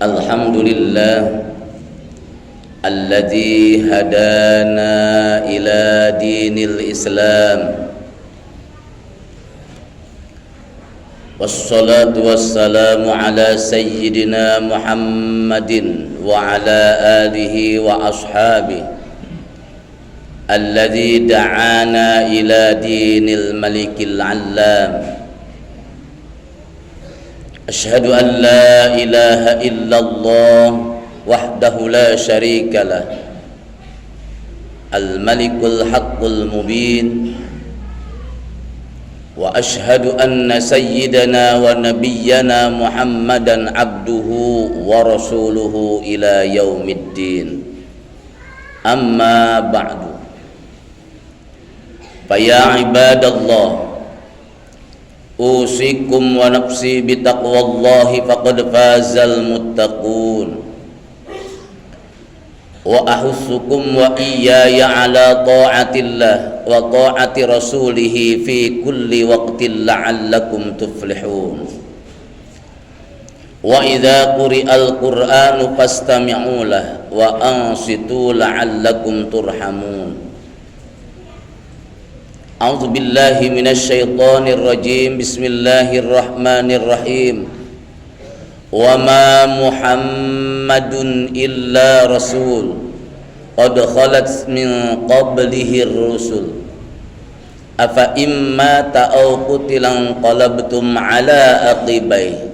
Alhamdulillah alladzi hadana ila dinil Islam. Wassalatu wassalamu ala sayyidina Muhammadin wa ala alihi wa ashabihi alladzi da'ana ila dinil malikil allam. Asyhadu an la ilaha illallah wahdahu la syarika lah, al-malikul haqqul mubin. Wa asyhadu anna sayyidana wa nabiyyana Muhammadan abduhu wa rasuluhu ila yaumiddin. Amma ba'du. Fa ya ibadallah, usikum wa nafsi bitaqwallahi faqad fazal muttaqun. Wa ahussukum wa iyaya ala ta'atillah wa ta'ati rasulih fi kulli waqtin la'allakum tuflihun. Wa idza quri'al qur'anu fastami'u lahu wa ansitu la'allakum turhamun. A'udzu billahi minasy syaithanir rajim. Bismillahirrahmanirrahim. Wa ma Muhammadun illa rasul qad khalat min qablihi ar-rusul afa imma ta'aw qutilan qalabtum ala aqibaihi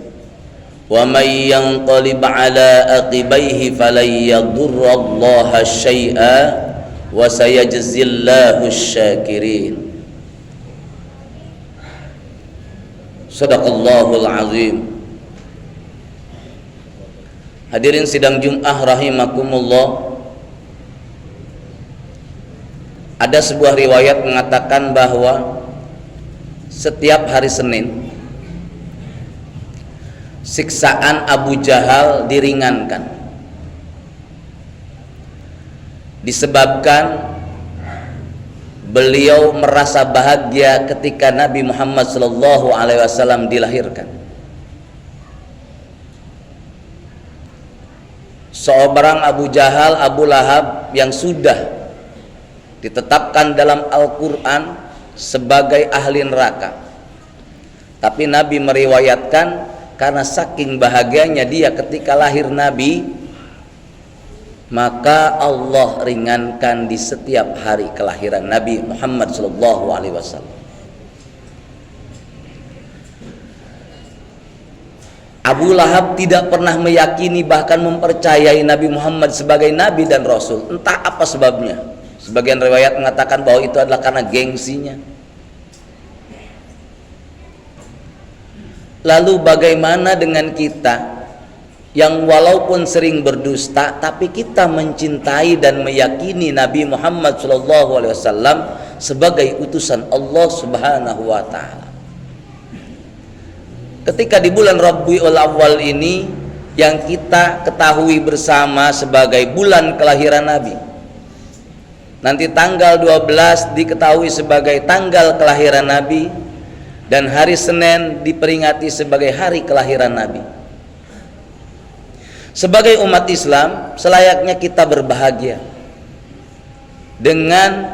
wa may yanqalib ala aqibaihi falan yadurrallaha syai'a wa sayajzillahu asy-syakirin. Sadaqallahul azim. Hadirin sidang Jum'ah rahimakumullah. Ada sebuah riwayat mengatakan bahwa setiap hari Senin siksaan Abu Jahal diringankan, disebabkan beliau merasa bahagia ketika Nabi Muhammad SAW dilahirkan. Seorang Abu Jahal, Abu Lahab yang sudah ditetapkan dalam Al-Quran sebagai ahli neraka, tapi Nabi meriwayatkan karena saking bahagianya dia ketika lahir Nabi, maka Allah ringankan di setiap hari kelahiran Nabi Muhammad SAW. Abu Lahab tidak pernah meyakini, bahkan mempercayai Nabi Muhammad sebagai Nabi dan Rasul. Entah apa sebabnya. Sebagian riwayat mengatakan bahwa itu adalah karena gengsinya. Lalu bagaimana dengan kita yang walaupun sering berdusta, tapi kita mencintai dan meyakini Nabi Muhammad SAW sebagai utusan Allah Subhanahu wa Ta'ala? Ketika di bulan Rabiul Awal ini yang kita ketahui bersama sebagai bulan kelahiran Nabi, nanti tanggal 12 diketahui sebagai tanggal kelahiran Nabi, dan hari Senin diperingati sebagai hari kelahiran Nabi. Sebagai umat Islam, selayaknya kita berbahagia dengan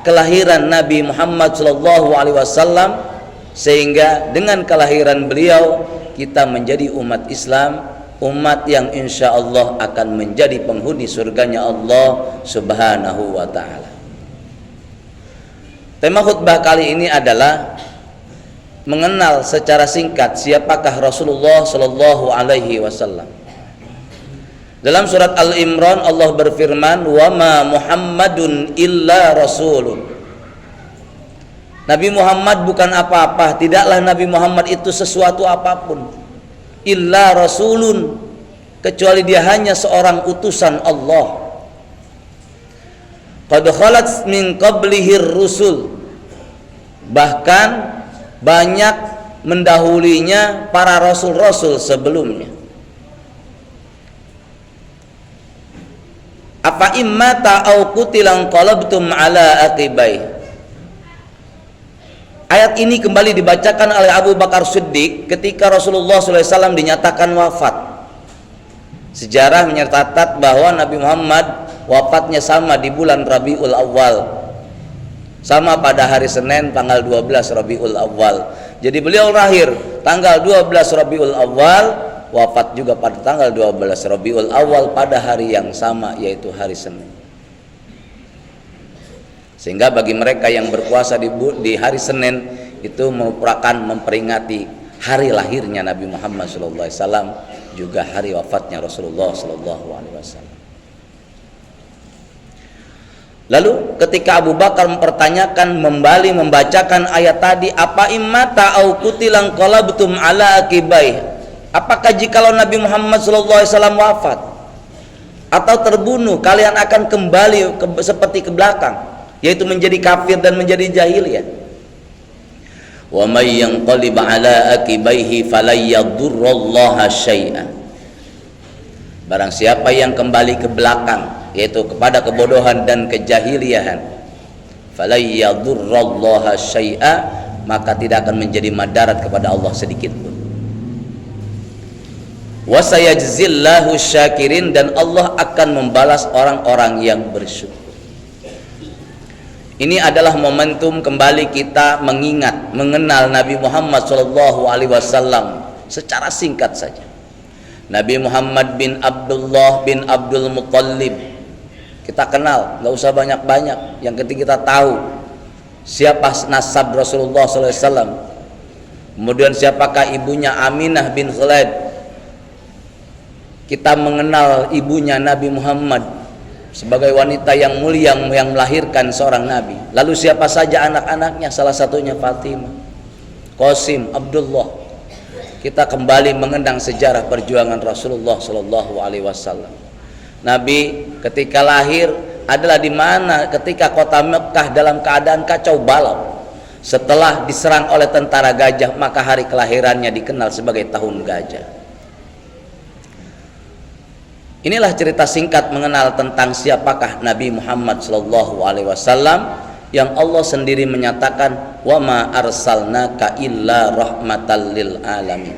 kelahiran Nabi Muhammad SAW, sehingga dengan kelahiran beliau kita menjadi umat Islam, umat yang insya Allah akan menjadi penghuni surganya Allah Subhanahu wa Ta'ala. Tema khutbah kali ini adalah mengenal secara singkat siapakah Rasulullah Sallallahu Alaihi Wasallam. Dalam surat Al-Imran Allah berfirman, wa ma Muhammadun illa rasulun. Nabi Muhammad bukan apa-apa, tidaklah Nabi Muhammad itu sesuatu apapun. Illa rasulun, kecuali dia hanya seorang utusan Allah. Qad khalat min qablihi rusul, bahkan banyak mendahulinya para rasul-rasul sebelumnya. Apa immata au qutilan qalabtum ala aqibai. Ayat ini kembali dibacakan oleh Abu Bakar Siddiq ketika Rasulullah SAW dinyatakan wafat. Sejarah mencatat bahwa Nabi Muhammad wafatnya sama di bulan Rabiul Awal, sama pada hari Senin tanggal 12 Rabiul Awal. Jadi beliau lahir tanggal 12 Rabiul Awal, wafat juga pada tanggal 12 Rabiul Awal pada hari yang sama, yaitu hari Senin. Sehingga bagi mereka yang berpuasa di hari Senin itu merupakan memperingati hari lahirnya Nabi Muhammad SAW, juga hari wafatnya Rasulullah SAW. Lalu ketika Abu Bakar mempertanyakan, membacakan ayat tadi, apa imata au kutilang qalabtum ala akibai, apakah jikalau Nabi Muhammad SAW wafat atau terbunuh, kalian akan kembali seperti ke belakang, yaitu menjadi kafir dan menjadi jahiliyah? Wa may yanqalib ala akibaihi falayyadurrallaha syai'an. Barang siapa yang kembali ke belakang, yaitu kepada kebodohan dan kejahiliahan, falayyadurrallaha syai'a, maka tidak akan menjadi madarat kepada Allah sedikit pun. Wa sayajzillahu syakirin, dan Allah akan membalas orang-orang yang bersyukur. Ini adalah momentum kembali kita mengenal Nabi Muhammad SAW secara singkat saja. Nabi Muhammad bin Abdullah bin Abdul Muttalib kita kenal, nggak usah banyak-banyak. Yang penting kita tahu siapa nasab Rasulullah SAW. Kemudian siapakah ibunya, Aminah bin Khalid. Kita mengenal ibunya Nabi Muhammad sebagai wanita yang mulia yang melahirkan seorang nabi. Lalu siapa saja anak-anaknya? Salah satunya Fatimah, Qasim, Abdullah. Kita kembali mengenang sejarah perjuangan Rasulullah SAW. Nabi ketika lahir adalah di mana? Ketika kota Mekah dalam keadaan kacau balau. Setelah diserang oleh tentara gajah, maka hari kelahirannya dikenal sebagai tahun gajah. Inilah cerita singkat mengenal tentang siapakah Nabi Muhammad SAW, yang Allah sendiri menyatakan, wa ma arsalnaka illa rahmatan lil alamin,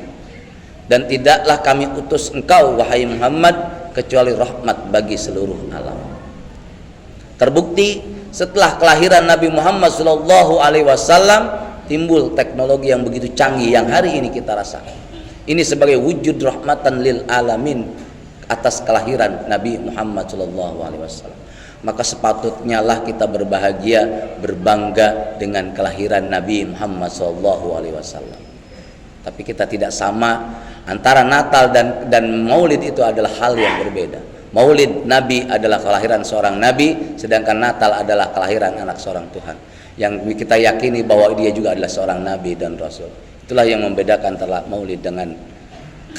dan tidaklah kami utus engkau wahai Muhammad kecuali rahmat bagi seluruh alam. Terbukti setelah kelahiran Nabi Muhammad SAW timbul teknologi yang begitu canggih yang hari ini kita rasakan. Ini sebagai wujud rahmatan lil alamin atas kelahiran Nabi Muhammad SAW. Maka sepatutnya lah kita berbahagia, berbangga dengan kelahiran Nabi Muhammad SAW. Tapi kita tidak sama antara Natal dan Maulid, itu adalah hal yang berbeda. Maulid Nabi adalah kelahiran seorang Nabi, sedangkan Natal adalah kelahiran anak seorang Tuhan, yang kita yakini bahwa dia juga adalah seorang Nabi dan Rasul. Itulah yang membedakan antara Maulid dengan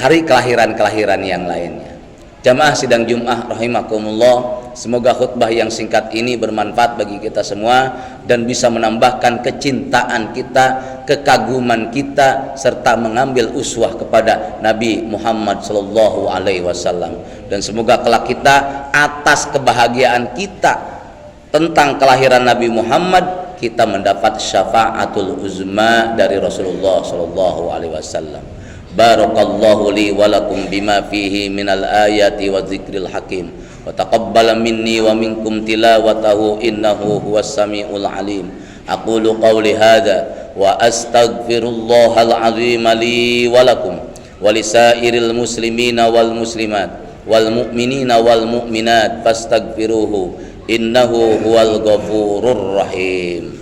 hari kelahiran-kelahiran yang lainnya. Jamaah sidang Jum'ah rahimakumullah, semoga khutbah yang singkat ini bermanfaat bagi kita semua dan bisa menambahkan kecintaan kita, kekaguman kita, serta mengambil uswah kepada Nabi Muhammad SAW. Dan semoga kelak kita atas kebahagiaan kita tentang kelahiran Nabi Muhammad, kita mendapat syafaatul uzma dari Rasulullah SAW. Barakallahu li wa lakum bima fihi minal ayati wa dzikril hakim, wa taqabbala minni wa minkum tilawatahu innahu huwas samiul alim. Aqulu qawli hadza wa astaghfirullahal azim li wa lakum wa lisairil muslimina wal muslimat wal mu'minina wal mu'minat fastaghfiruhu innahu huwal ghafurur rahim.